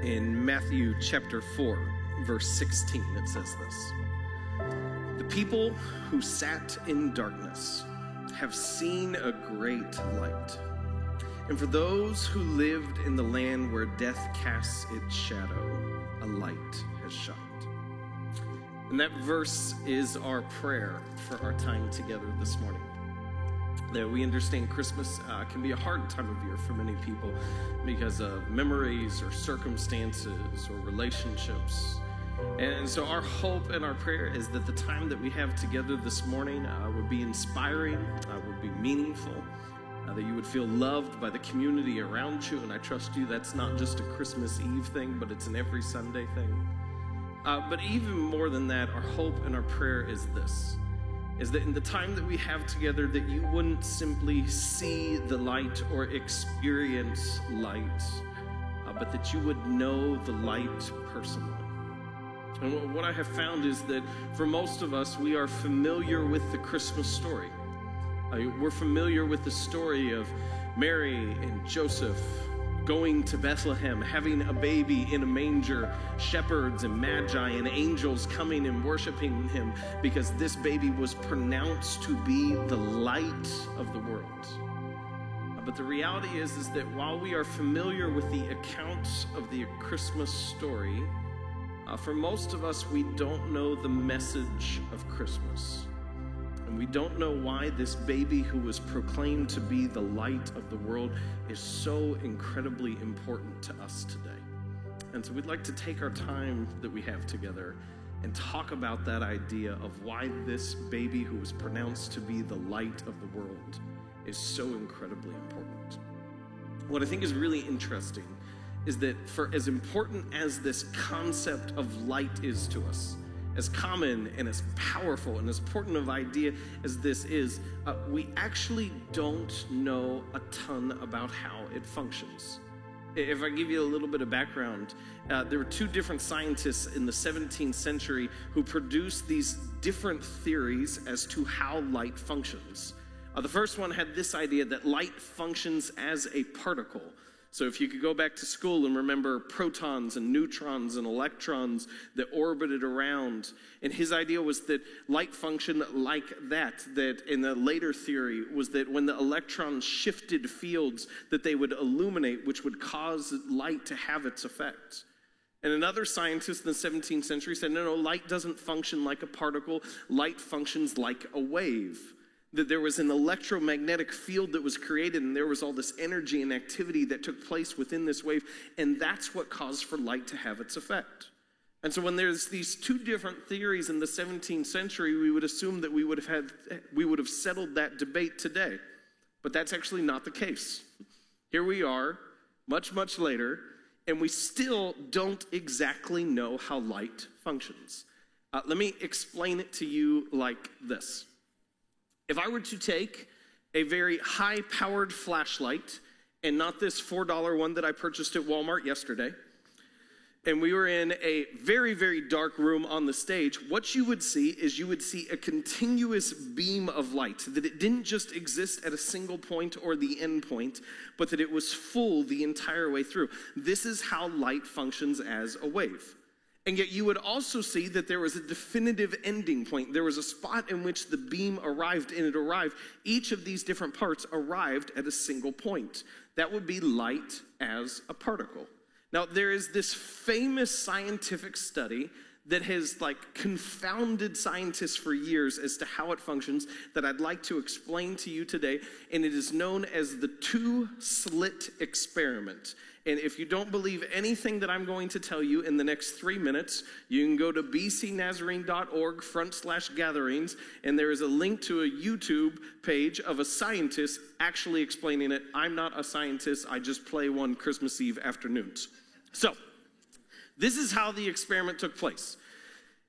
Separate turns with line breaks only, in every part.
in Matthew chapter 4, verse 16. It says this: "The people who sat in darkness have seen a great light. And for those who lived in the land where death casts its shadow, a light has shined." And that verse is our prayer for our time together this morning. That we understand Christmas can be a hard time of year for many people because of memories or circumstances or relationships. And so our hope and our prayer is that the time that we have together this morning would be inspiring, would be meaningful, that you would feel loved by the community around you. And I trust you, that's not just a Christmas Eve thing, but it's an every Sunday thing. But even more than that, our hope and our prayer is this, is that in the time that we have together, that you wouldn't simply see the light or experience light, but that you would know the light personally. And what I have found is that for most of us, we are familiar with the Christmas story. We're familiar with the story of Mary and Joseph going to Bethlehem, having a baby in a manger, shepherds and magi and angels coming and worshiping him because this baby was pronounced to be the light of the world. But the reality is that while we are familiar with the accounts of the Christmas story, for most of us, we don't know the message of Christmas. And we don't know why this baby who was proclaimed to be the light of the world is so incredibly important to us today. And so we'd like to take our time that we have together and talk about that idea of why this baby who was pronounced to be the light of the world is so incredibly important. What I think is really interesting is that for as important as this concept of light is to us, as common and as powerful and as important of idea as this is, we actually don't know a ton about how it functions. If I give you a little bit of background, there were two different scientists in the 17th century who produced these different theories as to how light functions. The first one had this idea that light functions as a particle. So if you could go back to school and remember protons and neutrons and electrons that orbited around, and his idea was that light functioned like that in the later theory was that when the electrons shifted fields that they would illuminate, which would cause light to have its effect. And another scientist in the 17th century said, no, light doesn't function like a particle, light functions like a wave. That there was an electromagnetic field that was created and there was all this energy and activity that took place within this wave, and that's what caused for light to have its effect. And so when there's these two different theories in the 17th century, we would assume that we would have settled that debate today. But that's actually not the case. Here we are, much, much later, and we still don't exactly know how light functions. Let me explain it to you like this. If I were to take a very high-powered flashlight, and not this $4 one that I purchased at Walmart yesterday, and we were in a very, very dark room on the stage, what you would see is you would see a continuous beam of light, that it didn't just exist at a single point or the end point, but that it was full the entire way through. This is how light functions as a wave. And yet you would also see that there was a definitive ending point. There was a spot in which the beam arrived, and it arrived. Each of these different parts arrived at a single point. That would be light as a particle. Now, there is this famous scientific study that has confounded scientists for years as to how it functions that I'd like to explain to you today, and it is known as the two-slit experiment. And if you don't believe anything that I'm going to tell you in the next 3 minutes, you can go to bcnazarene.org/gatherings, and there is a link to a YouTube page of a scientist actually explaining it. I'm not a scientist. I just play one Christmas Eve afternoons. So, this is how the experiment took place.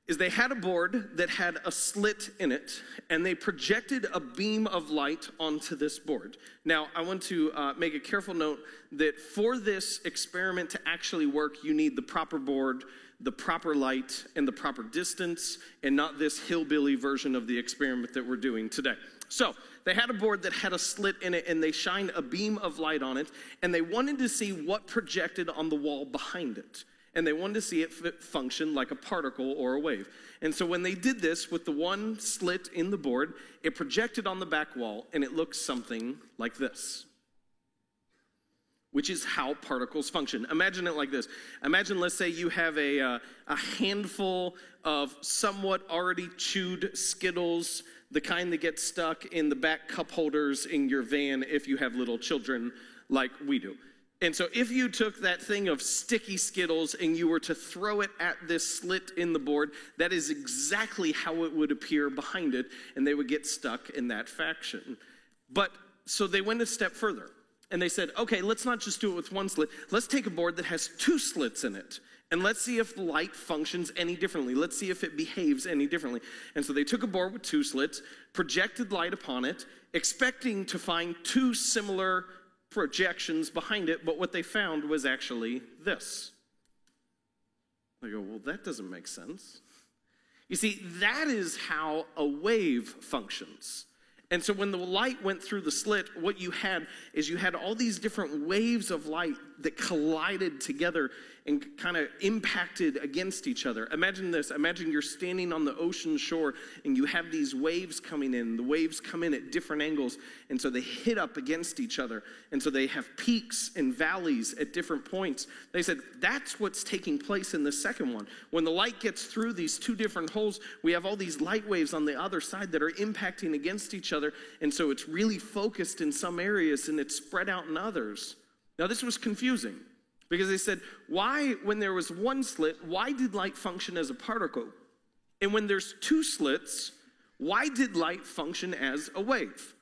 Is they had a board that had a slit in it, and they projected a beam of light onto this board. Now, I want to make a careful note that for this experiment to actually work, you need the proper board, the proper light, and the proper distance, and not this hillbilly version of the experiment that we're doing today. So they had a board that had a slit in it, and they shined a beam of light on it, and they wanted to see what projected on the wall behind it. And they wanted to see it function like a particle or a wave. And so when they did this with the one slit in the board, it projected on the back wall, and it looked something like this, which is how particles function. Imagine it like this. Imagine, let's say you have a handful of somewhat already chewed Skittles, the kind that get stuck in the back cup holders in your van if you have little children like we do. And so if you took that thing of sticky Skittles and you were to throw it at this slit in the board, that is exactly how it would appear behind it, and they would get stuck in that fashion. But so they went a step further, and they said, okay, let's not just do it with one slit. Let's take a board that has two slits in it, and let's see if the light functions any differently. Let's see if it behaves any differently. And so they took a board with two slits, projected light upon it, expecting to find two similar projections behind it, but what they found was actually this. They go, well, that doesn't make sense. You see, that is how a wave functions. And so when the light went through the slit, what you had is you had all these different waves of light that collided together and kind of impacted against each other. Imagine this. Imagine you're standing on the ocean shore and you have these waves coming in. The waves come in at different angles, and so they hit up against each other. And so they have peaks and valleys at different points. They said that's what's taking place in the second one. When the light gets through these two different holes, we have all these light waves on the other side that are impacting against each other. And so it's really focused in some areas and it's spread out in others. Now this was confusing because they said, why, when there was one slit, why did light function as a particle? And when there's two slits, why did light function as a wave?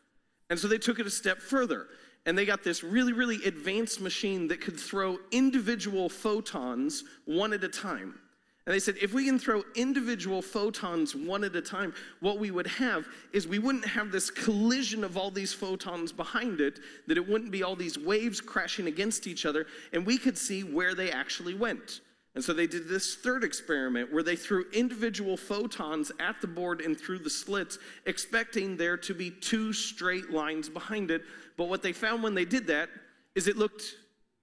And so they took it a step further, and they got this really, really advanced machine that could throw individual photons one at a time. And they said, if we can throw individual photons one at a time, what we would have is we wouldn't have this collision of all these photons behind it, that it wouldn't be all these waves crashing against each other, and we could see where they actually went. And so they did this third experiment where they threw individual photons at the board and through the slits, expecting there to be two straight lines behind it. But what they found when they did that is it looked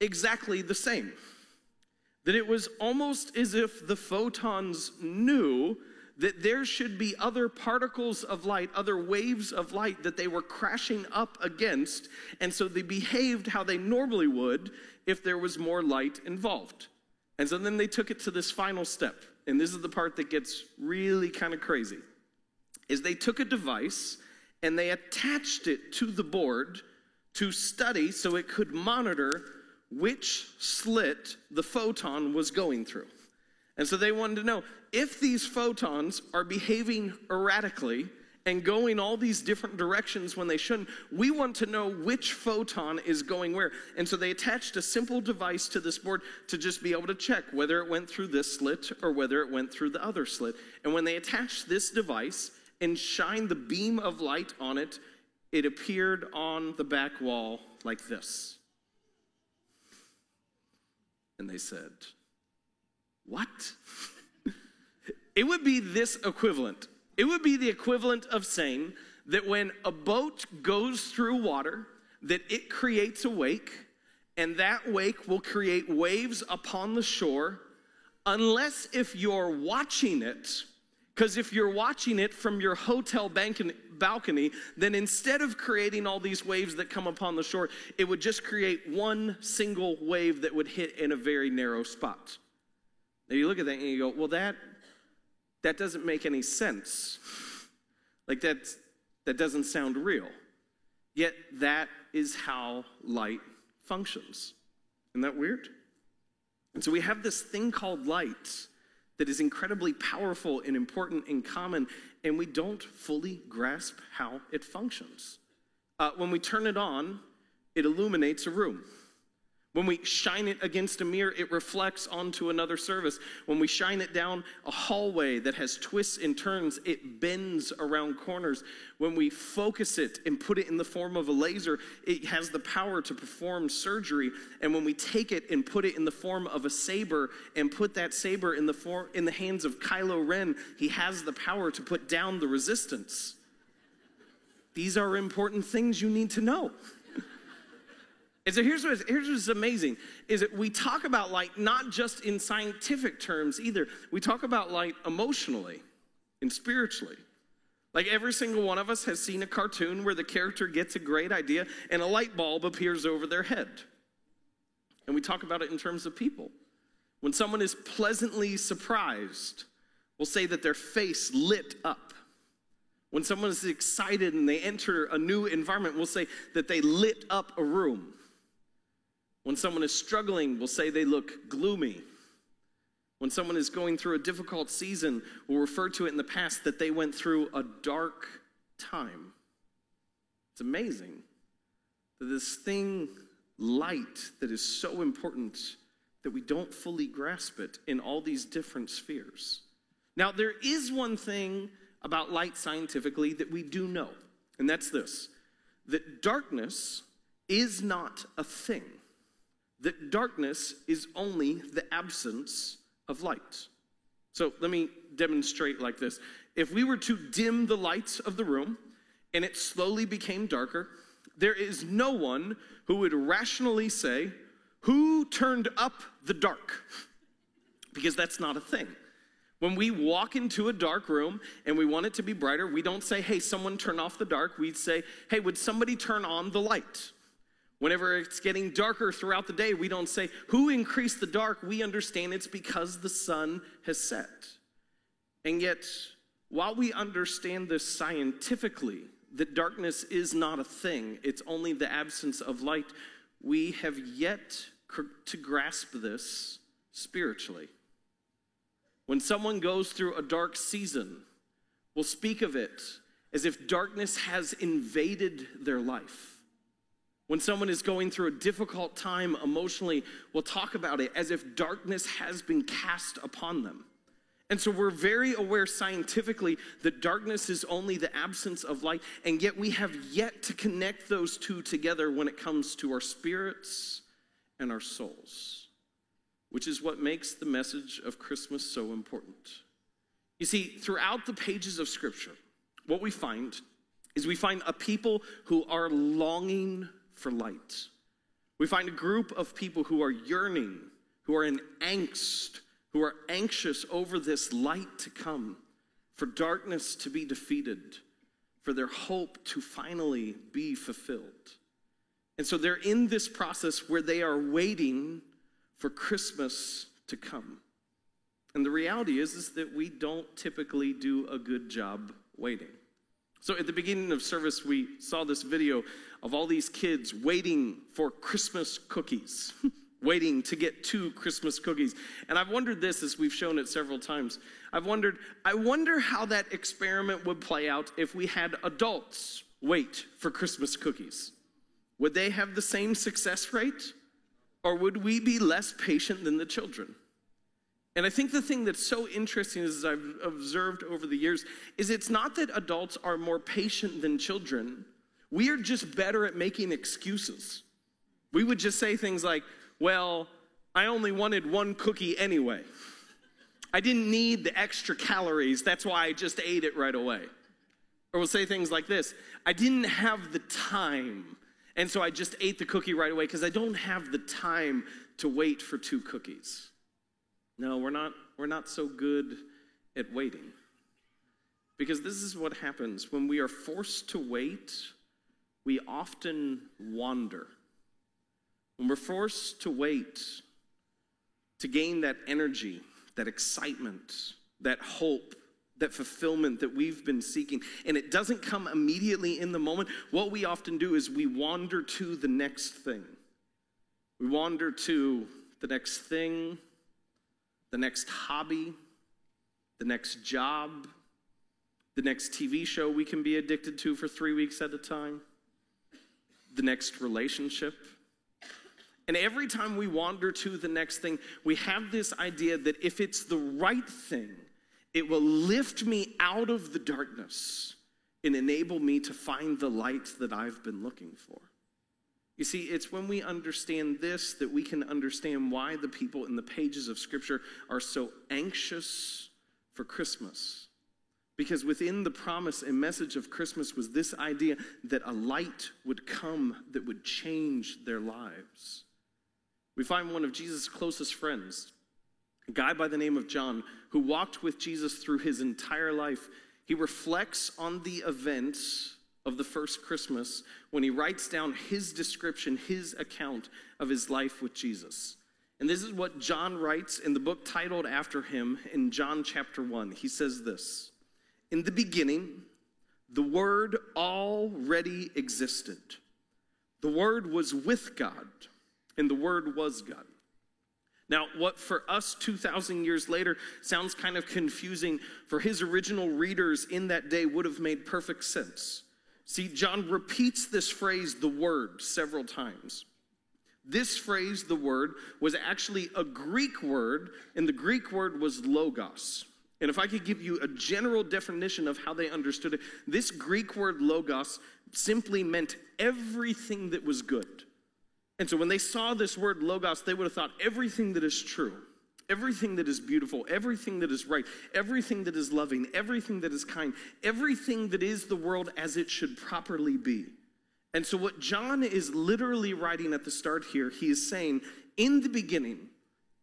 exactly the same. That it was almost as if the photons knew that there should be other particles of light, other waves of light that they were crashing up against, and so they behaved how they normally would if there was more light involved. And so then they took it to this final step, and this is the part that gets really kind of crazy, is they took a device and they attached it to the board to study so it could monitor which slit the photon was going through. And so they wanted to know if these photons are behaving erratically and going all these different directions when they shouldn't, we want to know which photon is going where. And so they attached a simple device to this board to just be able to check whether it went through this slit or whether it went through the other slit. And when they attached this device and shined the beam of light on it, it appeared on the back wall like this. And they said, what? It would be this equivalent. It would be the equivalent of saying that when a boat goes through water, that it creates a wake, and that wake will create waves upon the shore, unless if you're watching it, because if you're watching it from your hotel balcony, then instead of creating all these waves that come upon the shore, it would just create one single wave that would hit in a very narrow spot. Now you look at that and you go, well, that doesn't make any sense. Like that doesn't sound real. Yet that is how light functions. Isn't that weird? And so we have this thing called light that is incredibly powerful and important and common, and we don't fully grasp how it functions. When we turn it on, it illuminates a room. When we shine it against a mirror, it reflects onto another surface. When we shine it down a hallway that has twists and turns, it bends around corners. When we focus it and put it in the form of a laser, it has the power to perform surgery. And when we take it and put it in the form of a saber and put that saber in the hands of Kylo Ren, he has the power to put down the resistance. These are important things you need to know. And so here's what's amazing, is that we talk about light not just in scientific terms either. We talk about light emotionally and spiritually. Like every single one of us has seen a cartoon where the character gets a great idea and a light bulb appears over their head. And we talk about it in terms of people. When someone is pleasantly surprised, we'll say that their face lit up. When someone is excited and they enter a new environment, we'll say that they lit up a room. When someone is struggling, we'll say they look gloomy. When someone is going through a difficult season, we'll refer to it in the past that they went through a dark time. It's amazing that this thing, light, that is so important that we don't fully grasp it in all these different spheres. Now, there is one thing about light scientifically that we do know, and that's this, that darkness is not a thing. That darkness is only the absence of light. So let me demonstrate like this. If we were to dim the lights of the room and it slowly became darker, there is no one who would rationally say, who turned up the dark? Because that's not a thing. When we walk into a dark room and we want it to be brighter, we don't say, hey, someone turn off the dark. We'd say, hey, would somebody turn on the light? Whenever it's getting darker throughout the day, we don't say, who increased the dark? We understand it's because the sun has set. And yet, while we understand this scientifically, that darkness is not a thing, it's only the absence of light, we have yet to grasp this spiritually. When someone goes through a dark season, we'll speak of it as if darkness has invaded their life. When someone is going through a difficult time emotionally, we'll talk about it as if darkness has been cast upon them. And so we're very aware scientifically that darkness is only the absence of light, and yet we have yet to connect those two together when it comes to our spirits and our souls, which is what makes the message of Christmas so important. You see, throughout the pages of Scripture, what we find is we find a people who are longing for light. We find a group of people who are yearning, who are in angst, who are anxious over this light to come, for darkness to be defeated, for their hope to finally be fulfilled. And so they're in this process where they are waiting for Christmas to come. And the reality is that we don't typically do a good job waiting. So at the beginning of service, we saw this video of all these kids waiting for Christmas cookies, waiting to get 2 Christmas cookies. And I've wondered this, as we've shown it several times. I wonder how that experiment would play out if we had adults wait for Christmas cookies. Would they have the same success rate? Or would we be less patient than the children? And I think the thing that's so interesting, as I've observed over the years, is it's not that adults are more patient than children. We are just better at making excuses. We would just say things like, well, I only wanted 1 cookie anyway. I didn't need the extra calories. That's why I just ate it right away. Or we'll say things like this, I didn't have the time, and so I just ate the cookie right away because I don't have the time to wait for 2 cookies. No, we're not so good at waiting. Because this is what happens. When we are forced to wait, we often wander. When we're forced to wait to gain that energy, that excitement, that hope, that fulfillment that we've been seeking, and it doesn't come immediately in the moment, what we often do is we wander to the next thing. We wander to the next thing, the next hobby, the next job, the next TV show we can be addicted to for 3 weeks at a time, the next relationship. And every time we wander to the next thing, we have this idea that if it's the right thing, it will lift me out of the darkness and enable me to find the light that I've been looking for. You see, it's when we understand this that we can understand why the people in the pages of Scripture are so anxious for Christmas. Because within the promise and message of Christmas was this idea that a light would come that would change their lives. We find one of Jesus' closest friends, a guy by the name of John, who walked with Jesus through his entire life. He reflects on the events of the first Christmas when he writes down his description, his account of his life with Jesus. And this is what John writes in the book titled after him in John chapter 1. He says this: "In the beginning, the Word already existed. The Word was with God, and the Word was God." Now, what for us 2,000 years later sounds kind of confusing, for his original readers in that day would have made perfect sense. See, John repeats this phrase, the Word, several times. This phrase, the Word, was actually a Greek word, and the Greek word was logos. And if I could give you a general definition of how they understood it, this Greek word logos simply meant everything that was good. And so when they saw this word logos, they would have thought everything that is true, everything that is beautiful, everything that is right, everything that is loving, everything that is kind, everything that is the world as it should properly be. And so what John is literally writing at the start here, he is saying, in the beginning,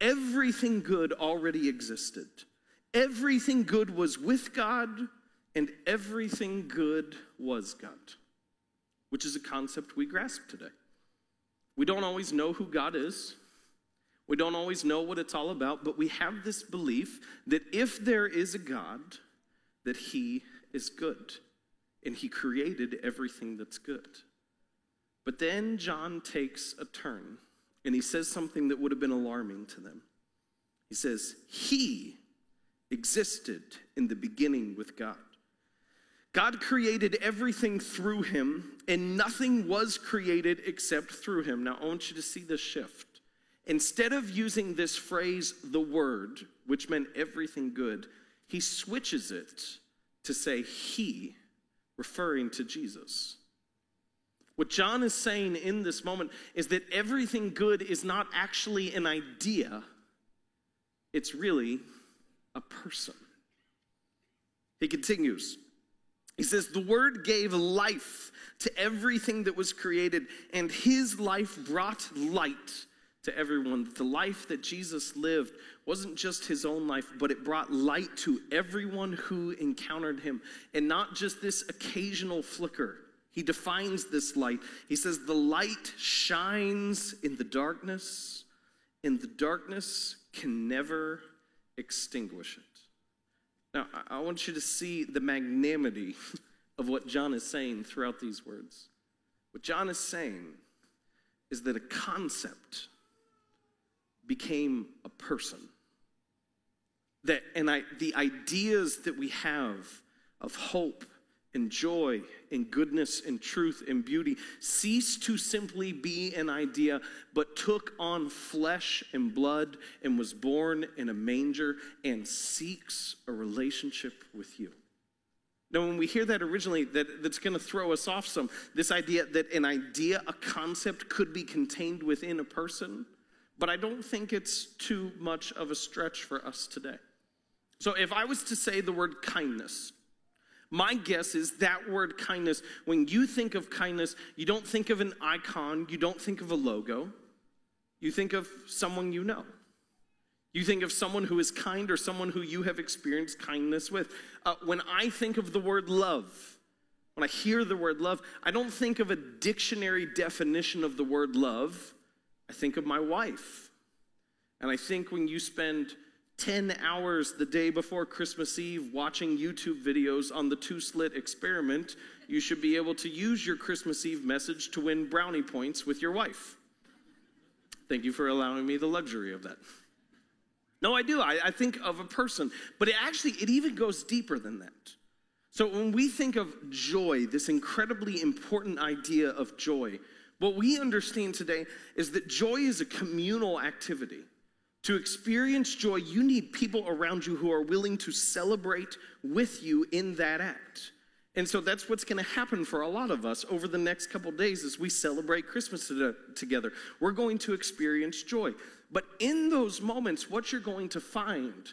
everything good already existed. Everything good was with God, and everything good was God, which is a concept we grasp today. We don't always know who God is. We don't always know what it's all about, but we have this belief that if there is a God, that he is good, and he created everything that's good. But then John takes a turn, and he says something that would have been alarming to them. He says, he existed in the beginning with God. God created everything through him, and nothing was created except through him. Now, I want you to see this shift. Instead of using this phrase, the Word, which meant everything good, he switches it to say he, referring to Jesus. What John is saying in this moment is that everything good is not actually an idea, it's really a person. He continues. He says, the Word gave life to everything that was created, and his life brought light to everyone. The life that Jesus lived wasn't just his own life, but it brought light to everyone who encountered him. And not just this occasional flicker. He defines this light. He says, the light shines in the darkness, and the darkness can never extinguish it. Now, I want you to see the magnanimity of what John is saying throughout these words. What John is saying is that a concept became a person. The ideas that we have of hope and joy and goodness and truth and beauty ceased to simply be an idea, but took on flesh and blood and was born in a manger and seeks a relationship with you. Now, when we hear that originally, that's going to throw us off some. This idea that an idea, a concept, could be contained within a person, but I don't think it's too much of a stretch for us today. So if I was to say the word kindness, my guess is that word kindness, when you think of kindness, you don't think of an icon, you don't think of a logo, you think of someone you know. You think of someone who is kind or someone who you have experienced kindness with. When I think of the word love, when I hear the word love, I don't think of a dictionary definition of the word love. I think of my wife. And I think when you spend 10 hours the day before Christmas Eve watching YouTube videos on the two-slit experiment, you should be able to use your Christmas Eve message to win brownie points with your wife. Thank you for allowing me the luxury of that. No, I do. I think of a person. But it even goes deeper than that. So when we think of joy, this incredibly important idea of joy, what we understand today is that joy is a communal activity. To experience joy, you need people around you who are willing to celebrate with you in that act. And so that's what's going to happen for a lot of us over the next couple days as we celebrate Christmas together. We're going to experience joy. But in those moments, what you're going to find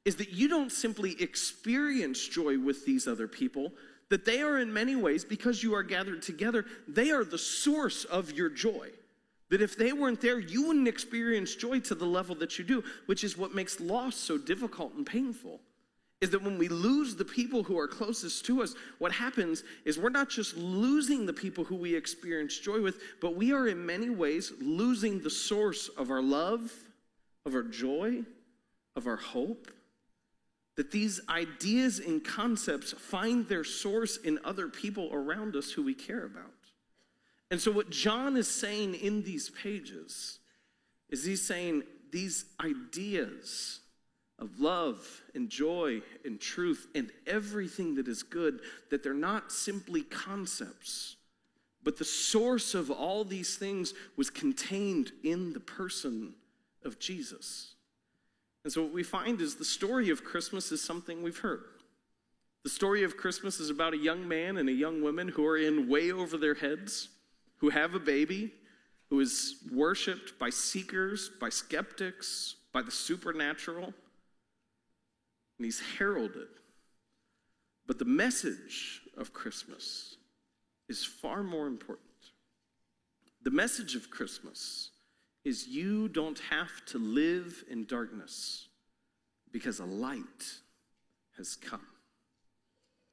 is that you don't simply experience joy with these other people, that they are in many ways, because you are gathered together, they are the source of your joy. That if they weren't there, you wouldn't experience joy to the level that you do, which is what makes loss so difficult and painful. Is that when we lose the people who are closest to us, what happens is we're not just losing the people who we experience joy with, but we are in many ways losing the source of our love, of our joy, of our hope. That these ideas and concepts find their source in other people around us who we care about. And so what John is saying in these pages is he's saying these ideas of love and joy and truth and everything that is good, that they're not simply concepts, but the source of all these things was contained in the person of Jesus. And so what we find is the story of Christmas is something we've heard. The story of Christmas is about a young man and a young woman who are in way over their heads, who have a baby, who is worshiped by seekers, by skeptics, by the supernatural. And he's heralded. But the message of Christmas is far more important. The message of Christmas is you don't have to live in darkness because a light has come.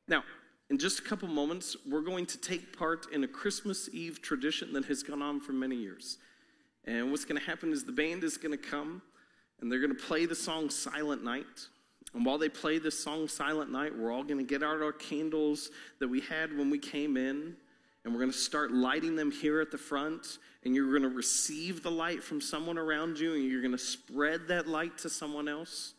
Now, in just a couple moments, we're going to take part in a Christmas Eve tradition that has gone on for many years. And what's going to happen is the band is going to come, and they're going to play the song Silent Night. And while they play this song Silent Night, we're all going to get out our candles that we had when we came in, and we're going to start lighting them here at the front, and you're going to receive the light from someone around you, and you're going to spread that light to someone else.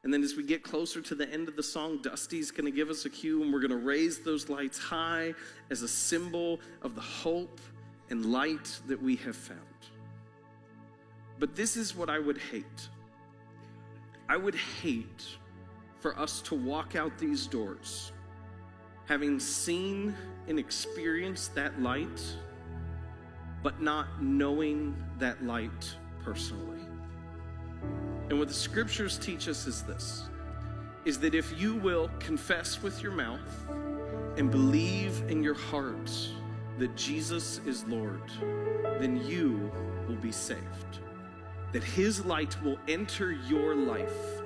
And then as we get closer to the end of the song, Dusty's going to give us a cue, and we're going to raise those lights high as a symbol of the hope and light that we have found. But this is what I would hate. I would hate for us to walk out these doors having seen and experienced that light, but not knowing that light personally. And what the scriptures teach us is this, is that if you will confess with your mouth and believe in your heart that Jesus is Lord, then you will be saved. That his light will enter your life,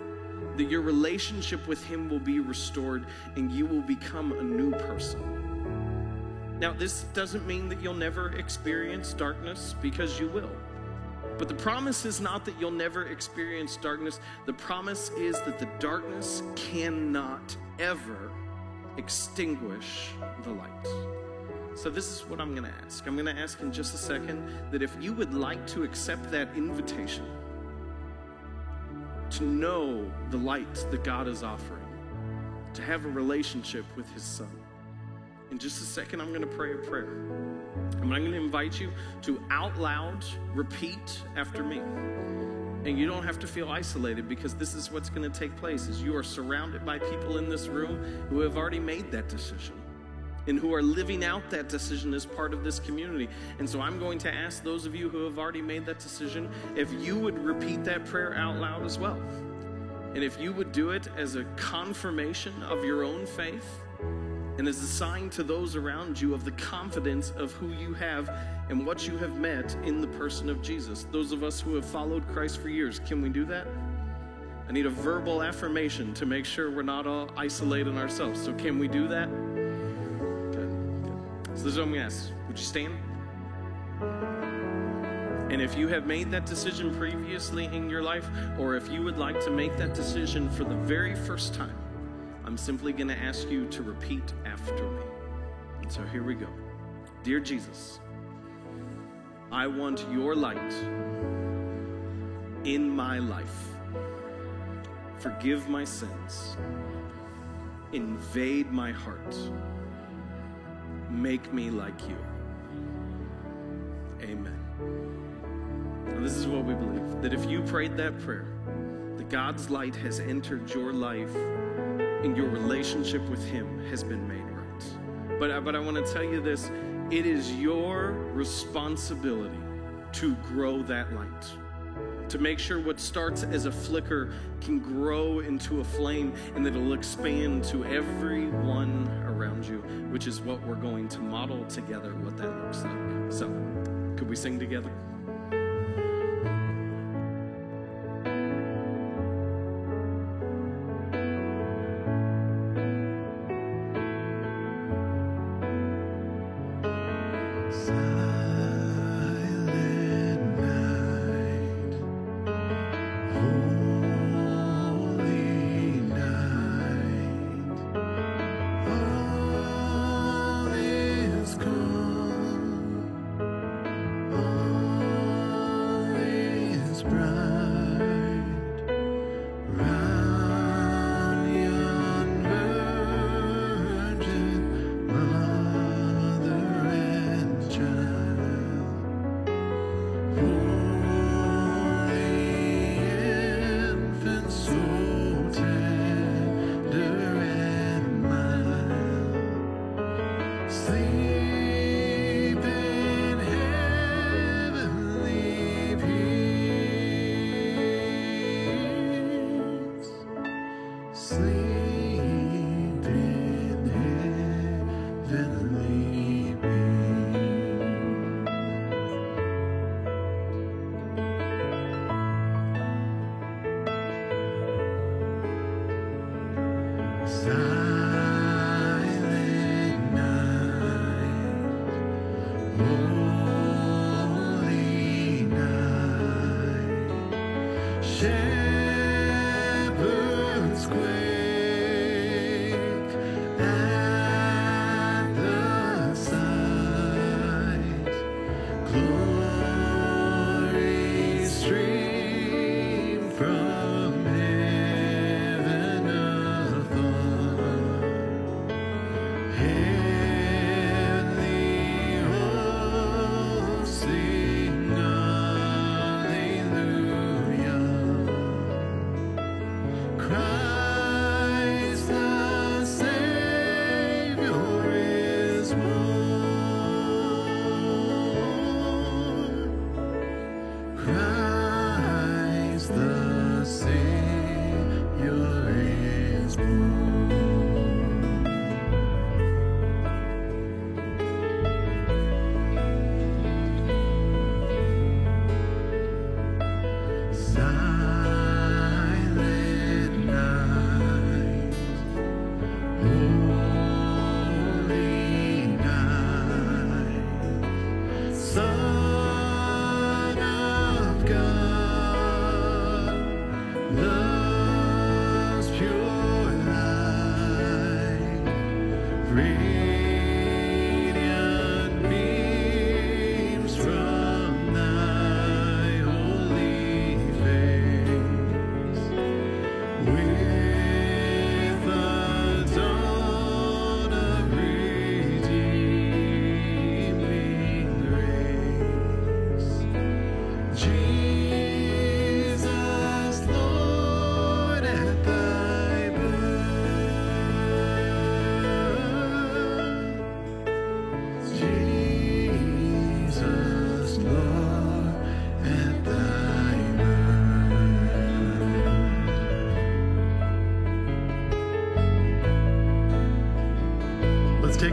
that your relationship with him will be restored, and you will become a new person. Now, this doesn't mean that you'll never experience darkness, because you will. But the promise is not that you'll never experience darkness. The promise is that the darkness cannot ever extinguish the light. So this is what I'm going to ask. I'm going to ask in just a second that if you would like to accept that invitation to know the light that God is offering, to have a relationship with his son. In just a second, I'm going to pray a prayer. And I'm going to invite you to out loud repeat after me. And you don't have to feel isolated, because this is what's going to take place, is you are surrounded by people in this room who have already made that decision and who are living out that decision as part of this community. And so I'm going to ask those of you who have already made that decision if you would repeat that prayer out loud as well. And if you would do it as a confirmation of your own faith, and as a sign to those around you of the confidence of who you have and what you have met in the person of Jesus. Those of us who have followed Christ for years, can we do that? I need a verbal affirmation to make sure we're not all isolating ourselves. So can we do that? Good. So this is what I'm going to ask. Would you stand? And if you have made that decision previously in your life, or if you would like to make that decision for the very first time, I'm simply going to ask you to repeat after me. And so here we go. Dear Jesus, I want your light in my life. Forgive my sins. Invade my heart. Make me like you. Amen. Now this is what we believe, that if you prayed that prayer, that God's light has entered your life, and your relationship with him has been made right. But I want to tell you this, it is your responsibility to grow that light. to make sure what starts as a flicker can grow into a flame and that it'll expand to everyone around you, which is what we're going to model together what that looks like. So, could we sing together?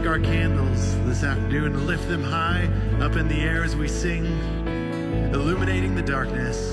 Our candles this afternoon and lift them high up in the air as we sing, illuminating the darkness.